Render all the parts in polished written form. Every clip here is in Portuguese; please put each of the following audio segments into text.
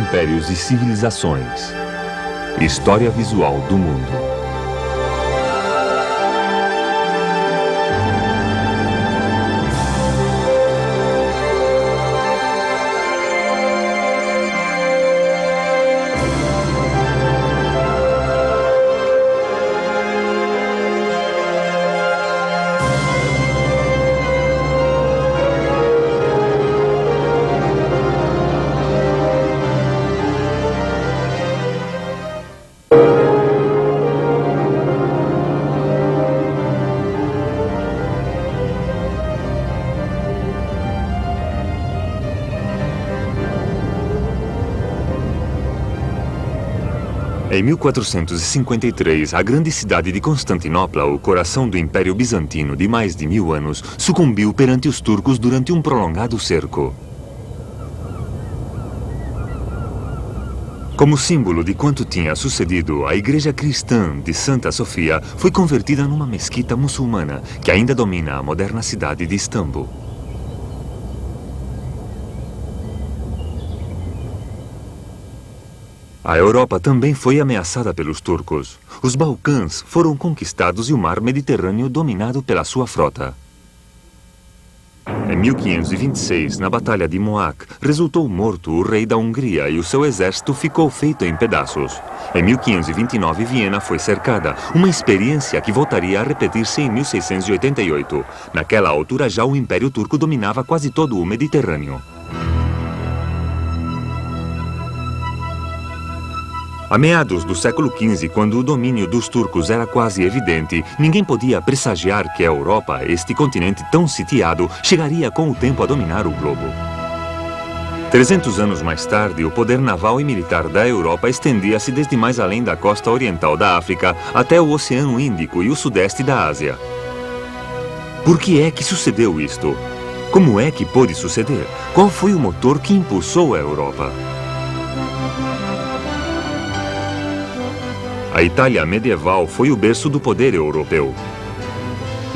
impérios e civilizações. História visual do mundo. Em 1453, a grande cidade de Constantinopla, o coração do Império Bizantino de mais de 1000 anos, sucumbiu perante os turcos durante um prolongado cerco. Como símbolo de quanto tinha sucedido, a igreja cristã de Santa Sofia foi convertida numa mesquita muçulmana, que ainda domina a moderna cidade de Istambul. A Europa também foi ameaçada pelos turcos. Os Balcãs foram conquistados e o mar Mediterrâneo dominado pela sua frota. Em 1526, na Batalha de Mohacs, resultou morto o rei da Hungria e o seu exército ficou feito em pedaços. Em 1529, Viena foi cercada, uma experiência que voltaria a repetir-se em 1688. Naquela altura, já o Império Turco dominava quase todo o Mediterrâneo. A meados do século XV, quando o domínio dos turcos era quase evidente, ninguém podia pressagiar que a Europa, este continente tão sitiado, chegaria com o tempo a dominar o globo. 300 anos mais tarde, o poder naval e militar da Europa estendia-se desde mais além da costa oriental da África até o Oceano Índico e o sudeste da Ásia. Por que é que sucedeu isto? Como é que pôde suceder? Qual foi o motor que impulsou a Europa? A Itália medieval foi o berço do poder europeu.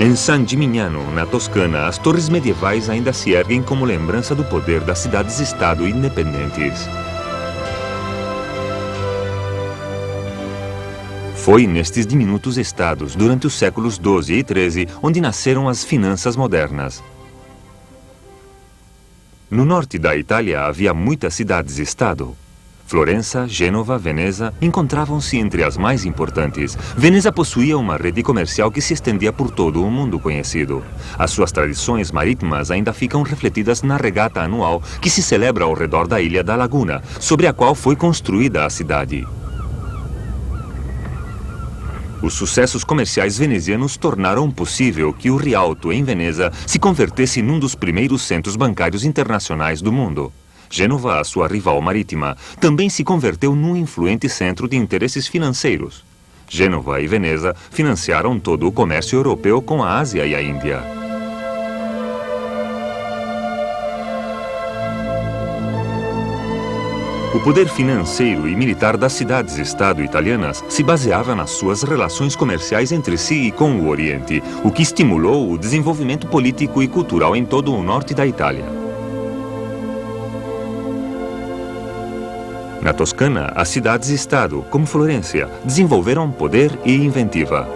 Em San Gimignano, na Toscana, as torres medievais ainda se erguem como lembrança do poder das cidades-estado independentes. Foi nestes diminutos estados, durante os séculos XII e XIII, onde nasceram as finanças modernas. No norte da Itália havia muitas cidades-estado. Florença, Gênova, Veneza encontravam-se entre as mais importantes. Veneza possuía uma rede comercial que se estendia por todo o mundo conhecido. As suas tradições marítimas ainda ficam refletidas na regata anual que se celebra ao redor da ilha da Laguna, sobre a qual foi construída a cidade. Os sucessos comerciais venezianos tornaram possível que o Rialto, em Veneza, se convertesse num dos primeiros centros bancários internacionais do mundo. Gênova, a sua rival marítima, também se converteu num influente centro de interesses financeiros. Gênova e Veneza financiaram todo o comércio europeu com a Ásia e a Índia. O poder financeiro e militar das cidades-estado italianas se baseava nas suas relações comerciais entre si e com o Oriente, o que estimulou o desenvolvimento político e cultural em todo o norte da Itália. Na Toscana, as cidades-estado, como Florença, desenvolveram poder e inventiva.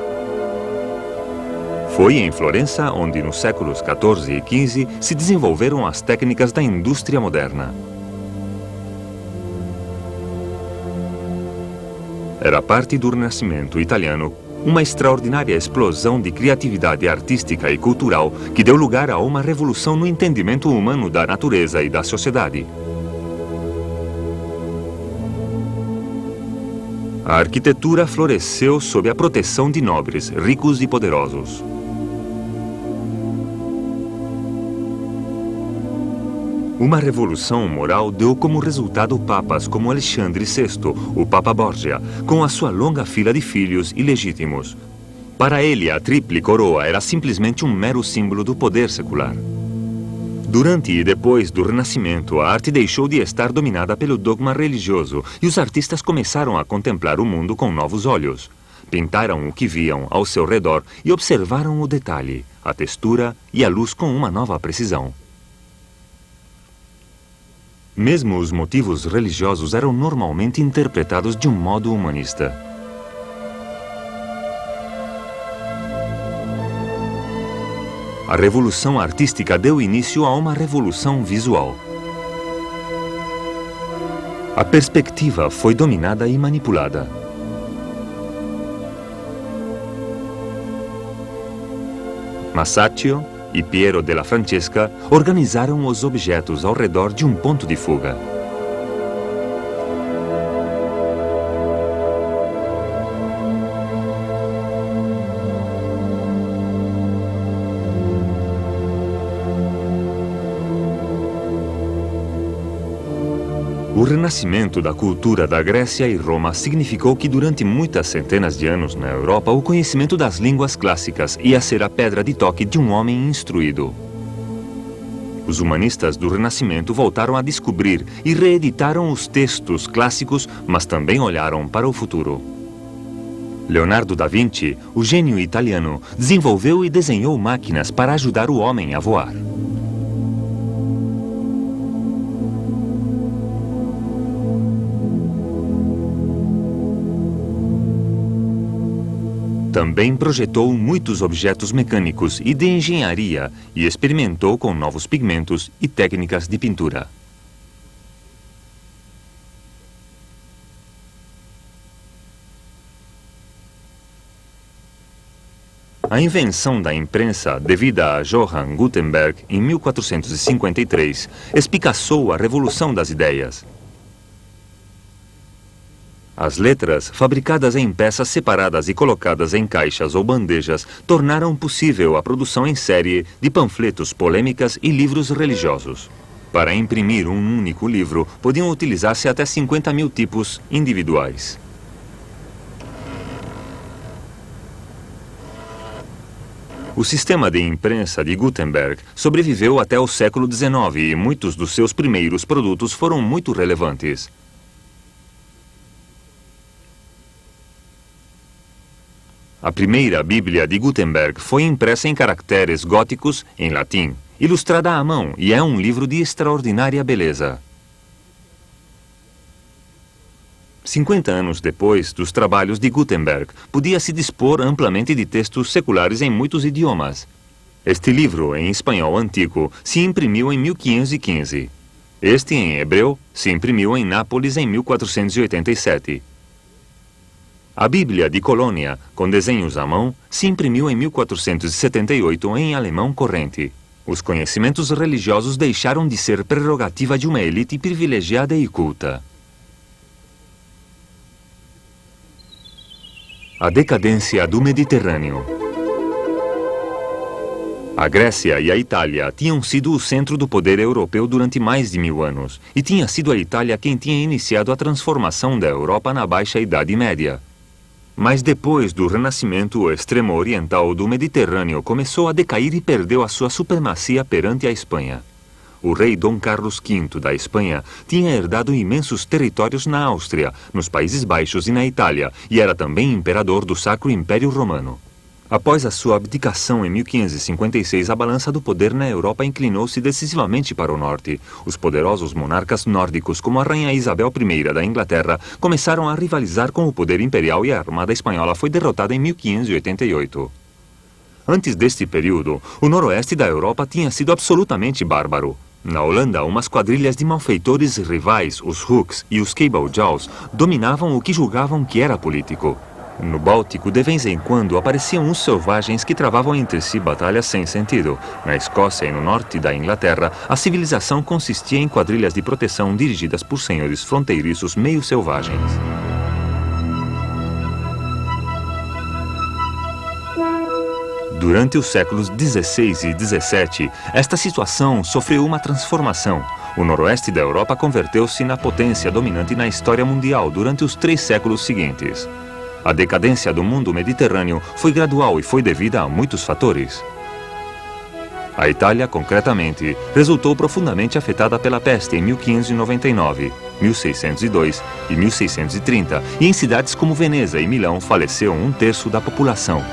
Foi em Florença onde, nos séculos XIV e XV, se desenvolveram as técnicas da indústria moderna. Era parte do Renascimento italiano, uma extraordinária explosão de criatividade artística e cultural que deu lugar a uma revolução no entendimento humano da natureza e da sociedade. A arquitetura floresceu sob a proteção de nobres, ricos e poderosos. Uma revolução moral deu como resultado papas como Alexandre VI, o Papa Borgia, com a sua longa fila de filhos ilegítimos. Para ele, a tríplice coroa era simplesmente um mero símbolo do poder secular. Durante e depois do Renascimento, a arte deixou de estar dominada pelo dogma religioso e os artistas começaram a contemplar o mundo com novos olhos. Pintaram o que viam ao seu redor e observaram o detalhe, a textura e a luz com uma nova precisão. Mesmo os motivos religiosos eram normalmente interpretados de um modo humanista. A revolução artística deu início a uma revolução visual. A perspectiva foi dominada e manipulada. Masaccio e Piero della Francesca organizaram os objetos ao redor de um ponto de fuga. O renascimento da cultura da Grécia e Roma significou que durante muitas centenas de anos na Europa o conhecimento das línguas clássicas ia ser a pedra de toque de um homem instruído. Os humanistas do Renascimento voltaram a descobrir e reeditaram os textos clássicos, mas também olharam para o futuro. Leonardo da Vinci, o gênio italiano, desenvolveu e desenhou máquinas para ajudar o homem a voar. Também projetou muitos objetos mecânicos e de engenharia e experimentou com novos pigmentos e técnicas de pintura. A invenção da imprensa, devida a Johann Gutenberg em 1453, espicaçou a revolução das ideias. As letras, fabricadas em peças separadas e colocadas em caixas ou bandejas, tornaram possível a produção em série de panfletos, polêmicas e livros religiosos. Para imprimir um único livro, podiam utilizar-se até 50 mil tipos individuais. O sistema de imprensa de Gutenberg sobreviveu até o século XIX e muitos dos seus primeiros produtos foram muito relevantes. A primeira Bíblia de Gutenberg foi impressa em caracteres góticos, em latim, ilustrada à mão e é um livro de extraordinária beleza. 50 anos depois dos trabalhos de Gutenberg, podia-se dispor amplamente de textos seculares em muitos idiomas. Este livro, em espanhol antigo, se imprimiu em 1515. Este, em hebreu, se imprimiu em Nápoles em 1487. A Bíblia de Colônia, com desenhos à mão, se imprimiu em 1478 em alemão corrente. Os conhecimentos religiosos deixaram de ser prerrogativa de uma elite privilegiada e culta. A decadência do Mediterrâneo. A Grécia e a Itália tinham sido o centro do poder europeu durante mais de 1000 anos, e tinha sido a Itália quem tinha iniciado a transformação da Europa na Baixa Idade Média. Mas depois do Renascimento, o extremo oriental do Mediterrâneo começou a decair e perdeu a sua supremacia perante a Espanha. O rei Dom Carlos V da Espanha tinha herdado imensos territórios na Áustria, nos Países Baixos e na Itália, e era também imperador do Sacro Império Romano. Após a sua abdicação em 1556, a balança do poder na Europa inclinou-se decisivamente para o norte. Os poderosos monarcas nórdicos, como a rainha Isabel I da Inglaterra, começaram a rivalizar com o poder imperial e a armada espanhola foi derrotada em 1588. Antes deste período, o noroeste da Europa tinha sido absolutamente bárbaro. Na Holanda, umas quadrilhas de malfeitores rivais, os Hooks e os Cablejaws, dominavam o que julgavam que era político. No Báltico, de vez em quando, apareciam uns selvagens que travavam entre si batalhas sem sentido. Na Escócia e no norte da Inglaterra, a civilização consistia em quadrilhas de proteção dirigidas por senhores fronteiriços meio selvagens. Durante os séculos XVI e XVII, esta situação sofreu uma transformação. O noroeste da Europa converteu-se na potência dominante na história mundial durante os 3 séculos seguintes. A decadência do mundo mediterrâneo foi gradual e foi devida a muitos fatores. A Itália, concretamente, resultou profundamente afetada pela peste em 1599, 1602 e 1630, e em cidades como Veneza e Milão faleceu 1/3 da população.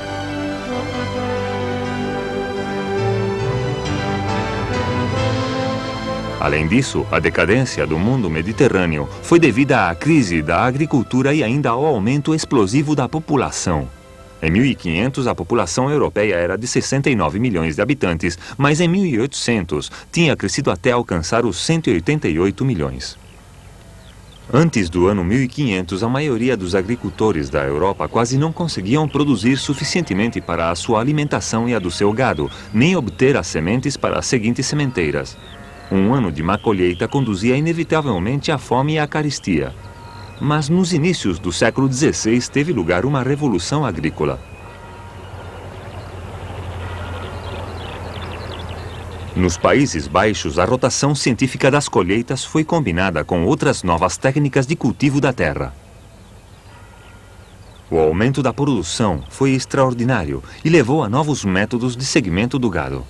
Além disso, a decadência do mundo mediterrâneo foi devida à crise da agricultura e ainda ao aumento explosivo da população. Em 1500, a população europeia era de 69 milhões de habitantes, mas em 1800 tinha crescido até alcançar os 188 milhões. Antes do ano 1500, a maioria dos agricultores da Europa quase não conseguiam produzir suficientemente para a sua alimentação e a do seu gado, nem obter as sementes para as seguintes sementeiras. Um ano de má colheita conduzia inevitavelmente à fome e à carestia. Mas nos inícios do século XVI teve lugar uma revolução agrícola. Nos Países Baixos, a rotação científica das colheitas foi combinada com outras novas técnicas de cultivo da terra. O aumento da produção foi extraordinário e levou a novos métodos de segmento do gado.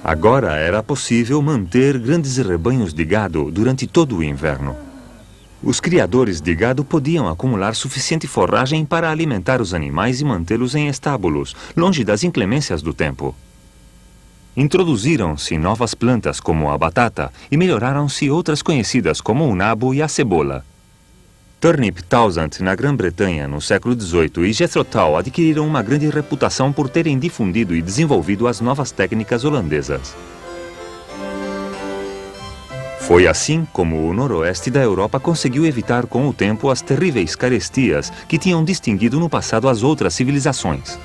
Agora era possível manter grandes rebanhos de gado durante todo o inverno. Os criadores de gado podiam acumular suficiente forragem para alimentar os animais e mantê-los em estábulos, longe das inclemências do tempo. Introduziram-se novas plantas como a batata e melhoraram-se outras conhecidas como o nabo e a cebola. Turnip Townsend, na Grã-Bretanha, no século XVIII, e Jethro Tull adquiriram uma grande reputação por terem difundido e desenvolvido as novas técnicas holandesas. Foi assim como o noroeste da Europa conseguiu evitar com o tempo as terríveis carestias que tinham distinguido no passado as outras civilizações.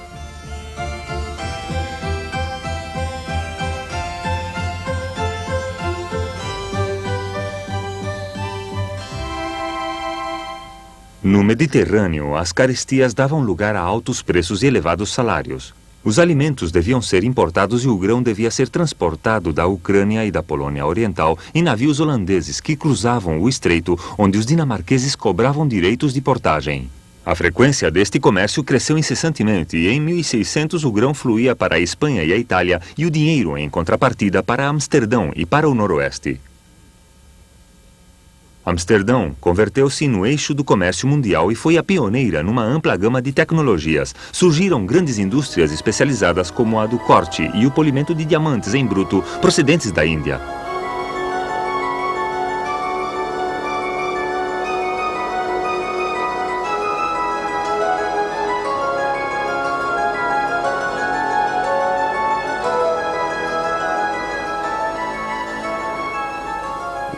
No Mediterrâneo, as carestias davam lugar a altos preços e elevados salários. Os alimentos deviam ser importados e o grão devia ser transportado da Ucrânia e da Polônia Oriental em navios holandeses que cruzavam o estreito, onde os dinamarqueses cobravam direitos de portagem. A frequência deste comércio cresceu incessantemente e em 1600 o grão fluía para a Espanha e a Itália e o dinheiro, em contrapartida, para Amsterdão e para o noroeste. Amsterdão converteu-se no eixo do comércio mundial e foi a pioneira numa ampla gama de tecnologias. Surgiram grandes indústrias especializadas como a do corte e o polimento de diamantes em bruto procedentes da Índia.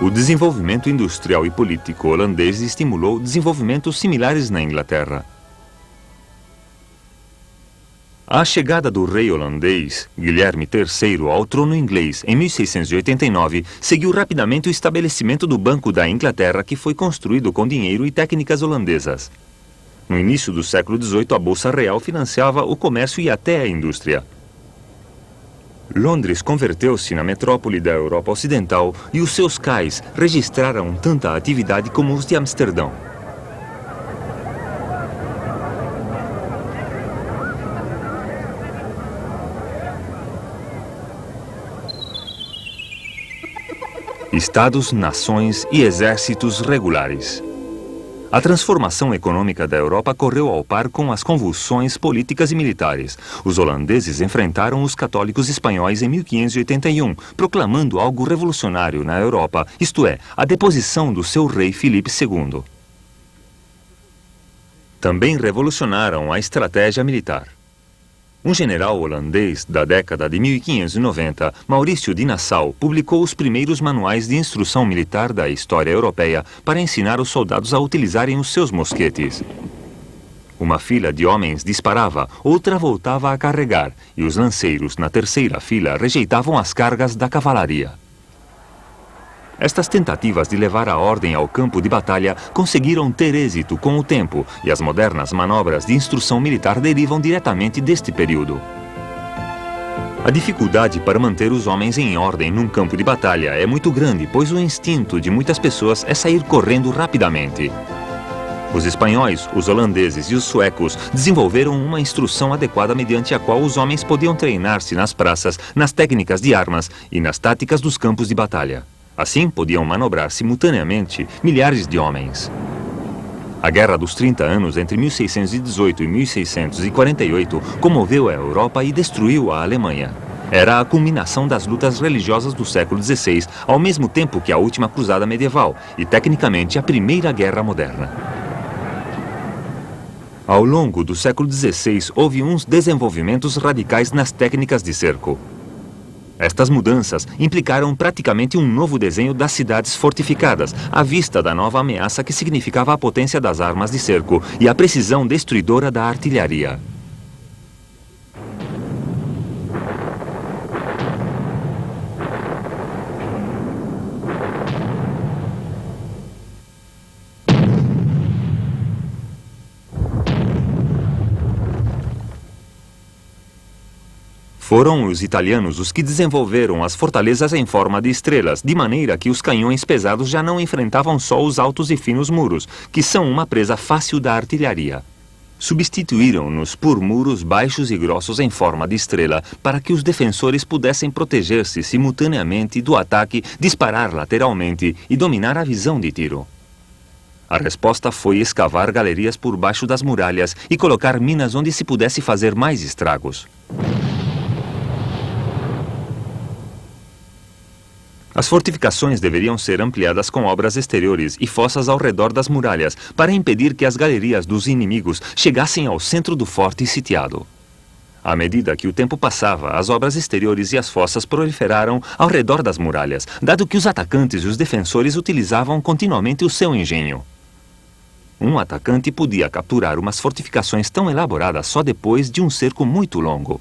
O desenvolvimento industrial e político holandês estimulou desenvolvimentos similares na Inglaterra. A chegada do rei holandês, Guilherme III, ao trono inglês em 1689, seguiu rapidamente o estabelecimento do Banco da Inglaterra, que foi construído com dinheiro e técnicas holandesas. No início do século XVIII, a Bolsa Real financiava o comércio e até a indústria. Londres converteu-se na metrópole da Europa Ocidental e os seus cais registraram tanta atividade como os de Amsterdão. Estados, nações e exércitos regulares. A transformação econômica da Europa correu ao par com as convulsões políticas e militares. Os holandeses enfrentaram os católicos espanhóis em 1581, proclamando algo revolucionário na Europa, isto é, a deposição do seu rei Filipe II. Também revolucionaram a estratégia militar. Um general holandês da década de 1590, Maurício de Nassau, publicou os primeiros manuais de instrução militar da história europeia para ensinar os soldados a utilizarem os seus mosquetes. Uma fila de homens disparava, outra voltava a carregar, e os lanceiros na terceira fila rejeitavam as cargas da cavalaria. Estas tentativas de levar a ordem ao campo de batalha conseguiram ter êxito com o tempo, e as modernas manobras de instrução militar derivam diretamente deste período. A dificuldade para manter os homens em ordem num campo de batalha é muito grande, pois o instinto de muitas pessoas é sair correndo rapidamente. Os espanhóis, os holandeses e os suecos desenvolveram uma instrução adequada mediante a qual os homens podiam treinar-se nas praças, nas técnicas de armas e nas táticas dos campos de batalha. Assim, podiam manobrar simultaneamente milhares de homens. A Guerra dos 30 Anos, entre 1618 e 1648, comoveu a Europa e destruiu a Alemanha. Era a culminação das lutas religiosas do século XVI, ao mesmo tempo que a última cruzada medieval e, tecnicamente, a primeira guerra moderna. Ao longo do século XVI, houve uns desenvolvimentos radicais nas técnicas de cerco. Estas mudanças implicaram praticamente um novo desenho das cidades fortificadas, à vista da nova ameaça que significava a potência das armas de cerco e a precisão destruidora da artilharia. Foram os italianos os que desenvolveram as fortalezas em forma de estrelas, de maneira que os canhões pesados já não enfrentavam só os altos e finos muros, que são uma presa fácil da artilharia. Substituíram-nos por muros baixos e grossos em forma de estrela, para que os defensores pudessem proteger-se simultaneamente do ataque, disparar lateralmente e dominar a visão de tiro. A resposta foi escavar galerias por baixo das muralhas e colocar minas onde se pudesse fazer mais estragos. As fortificações deveriam ser ampliadas com obras exteriores e fossas ao redor das muralhas, para impedir que as galerias dos inimigos chegassem ao centro do forte sitiado. À medida que o tempo passava, as obras exteriores e as fossas proliferaram ao redor das muralhas, dado que os atacantes e os defensores utilizavam continuamente o seu engenho. Um atacante podia capturar umas fortificações tão elaboradas só depois de um cerco muito longo.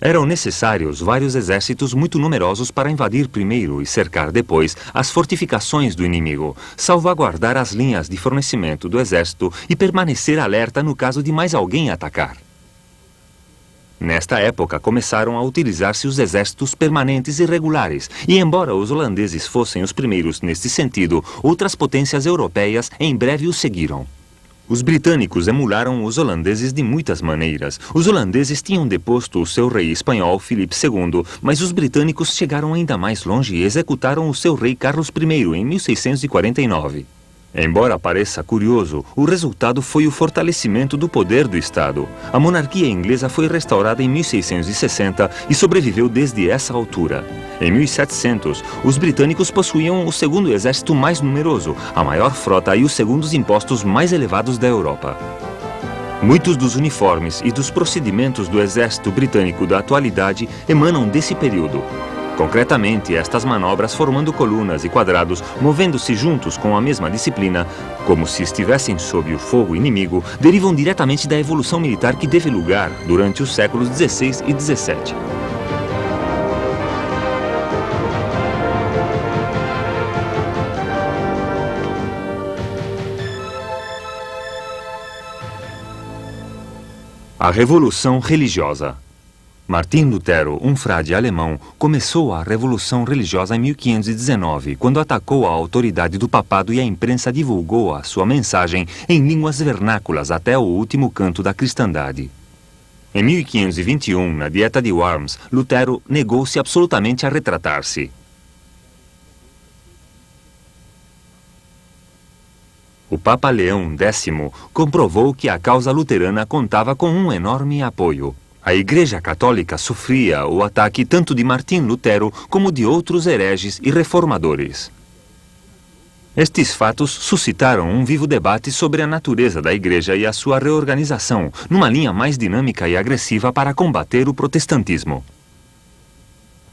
Eram necessários vários exércitos muito numerosos para invadir primeiro e cercar depois as fortificações do inimigo, salvaguardar as linhas de fornecimento do exército e permanecer alerta no caso de mais alguém atacar. Nesta época começaram a utilizar-se os exércitos permanentes e regulares, e embora os holandeses fossem os primeiros neste sentido, outras potências europeias em breve os seguiram. Os britânicos emularam os holandeses de muitas maneiras. Os holandeses tinham deposto o seu rei espanhol, Filipe II, mas os britânicos chegaram ainda mais longe e executaram o seu rei Carlos I em 1649. Embora pareça curioso, o resultado foi o fortalecimento do poder do Estado. A monarquia inglesa foi restaurada em 1660 e sobreviveu desde essa altura. Em 1700, os britânicos possuíam o segundo exército mais numeroso, a maior frota e os segundos impostos mais elevados da Europa. Muitos dos uniformes e dos procedimentos do exército britânico da atualidade emanam desse período. Concretamente, estas manobras formando colunas e quadrados, movendo-se juntos com a mesma disciplina, como se estivessem sob o fogo inimigo, derivam diretamente da evolução militar que teve lugar durante os séculos XVI e XVII. A Revolução Religiosa. Martim Lutero, um frade alemão, começou a Revolução Religiosa em 1519, quando atacou a autoridade do papado e a imprensa divulgou a sua mensagem em línguas vernáculas até o último canto da cristandade. Em 1521, na Dieta de Worms, Lutero negou-se absolutamente a retratar-se. O Papa Leão X comprovou que a causa luterana contava com um enorme apoio. A Igreja Católica sofria o ataque tanto de Martim Lutero como de outros hereges e reformadores. Estes fatos suscitaram um vivo debate sobre a natureza da Igreja e a sua reorganização, numa linha mais dinâmica e agressiva para combater o protestantismo.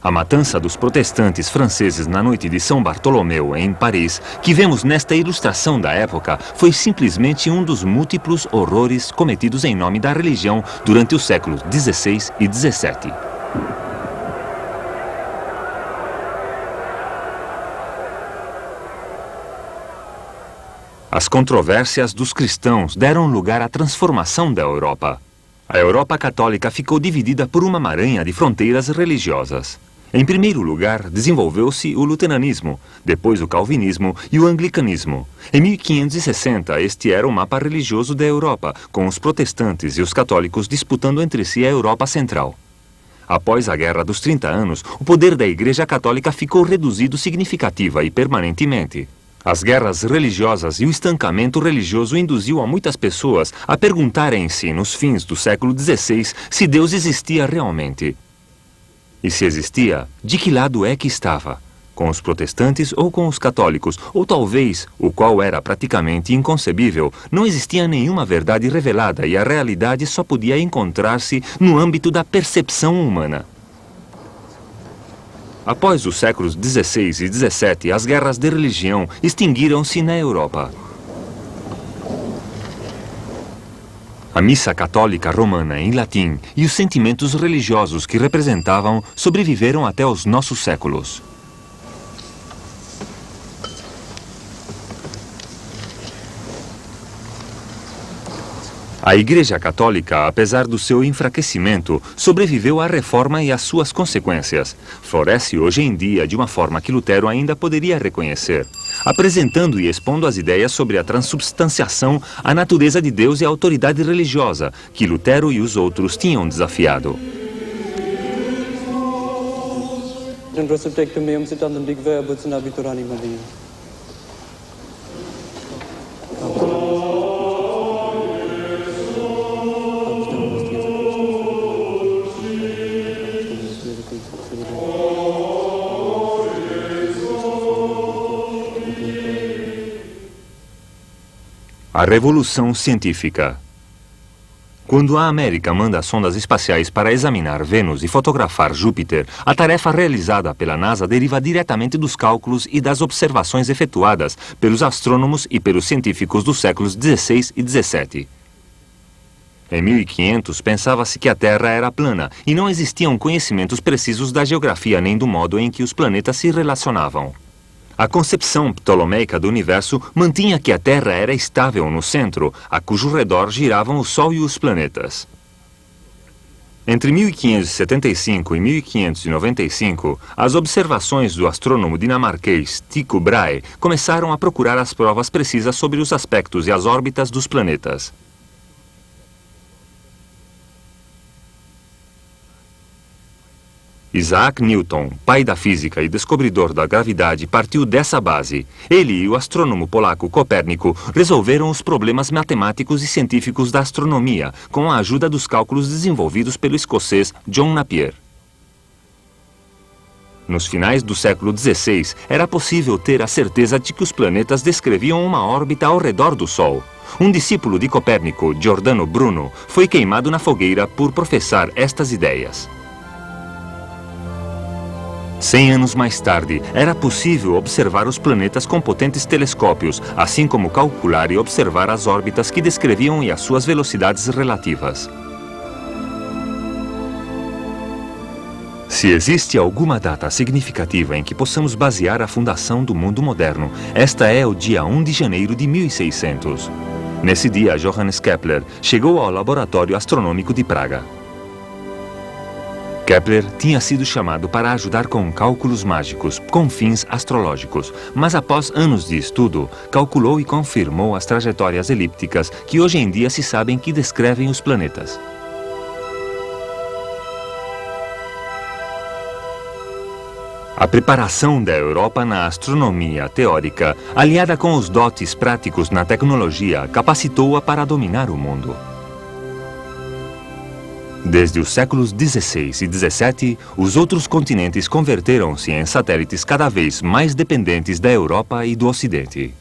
A matança dos protestantes franceses na noite de São Bartolomeu, em Paris, que vemos nesta ilustração da época, foi simplesmente um dos múltiplos horrores cometidos em nome da religião durante os séculos XVI e XVII. As controvérsias dos cristãos deram lugar à transformação da Europa. A Europa católica ficou dividida por uma maranha de fronteiras religiosas. Em primeiro lugar, desenvolveu-se o luteranismo, depois o calvinismo e o anglicanismo. Em 1560, este era o mapa religioso da Europa, com os protestantes e os católicos disputando entre si a Europa Central. Após a Guerra dos 30 Anos, o poder da Igreja Católica ficou reduzido significativa e permanentemente. As guerras religiosas e o estancamento religioso induziu a muitas pessoas a perguntarem-se, nos fins do século XVI, se Deus existia realmente. E se existia, de que lado é que estava? Com os protestantes ou com os católicos? Ou talvez, o qual era praticamente inconcebível, não existia nenhuma verdade revelada e a realidade só podia encontrar-se no âmbito da percepção humana. Após os séculos XVI e XVII, as guerras de religião extinguiram-se na Europa. A missa católica romana em latim e os sentimentos religiosos que representavam sobreviveram até os nossos séculos. A Igreja Católica, apesar do seu enfraquecimento, sobreviveu à Reforma e às suas consequências. Floresce hoje em dia de uma forma que Lutero ainda poderia reconhecer, apresentando e expondo as ideias sobre a transubstanciação, a natureza de Deus e a autoridade religiosa, que Lutero e os outros tinham desafiado. A Revolução Científica. Quando a América manda sondas espaciais para examinar Vênus e fotografar Júpiter, a tarefa realizada pela NASA deriva diretamente dos cálculos e das observações efetuadas pelos astrônomos e pelos científicos dos séculos XVI e XVII. Em 1500, pensava-se que a Terra era plana e não existiam conhecimentos precisos da geografia nem do modo em que os planetas se relacionavam. A concepção ptolomeica do universo mantinha que a Terra era estável no centro, a cujo redor giravam o Sol e os planetas. Entre 1575 e 1595, as observações do astrônomo dinamarquês Tycho Brahe começaram a procurar as provas precisas sobre os aspectos e as órbitas dos planetas. Isaac Newton, pai da física e descobridor da gravidade, partiu dessa base. Ele e o astrônomo polaco Copérnico resolveram os problemas matemáticos e científicos da astronomia, com a ajuda dos cálculos desenvolvidos pelo escocês John Napier. Nos finais do século XVI, era possível ter a certeza de que os planetas descreviam uma órbita ao redor do Sol. Um discípulo de Copérnico, Giordano Bruno, foi queimado na fogueira por professar estas ideias. 100 anos mais tarde, era possível observar os planetas com potentes telescópios, assim como calcular e observar as órbitas que descreviam e as suas velocidades relativas. Se existe alguma data significativa em que possamos basear a fundação do mundo moderno, esta é o dia 1 de janeiro de 1600. Nesse dia, Johannes Kepler chegou ao laboratório astronômico de Praga. Kepler tinha sido chamado para ajudar com cálculos mágicos, com fins astrológicos, mas após anos de estudo, calculou e confirmou as trajetórias elípticas que hoje em dia se sabem que descrevem os planetas. A preparação da Europa na astronomia teórica, aliada com os dotes práticos na tecnologia, capacitou-a para dominar o mundo. Desde os séculos XVI e XVII, os outros continentes converteram-se em satélites cada vez mais dependentes da Europa e do Ocidente.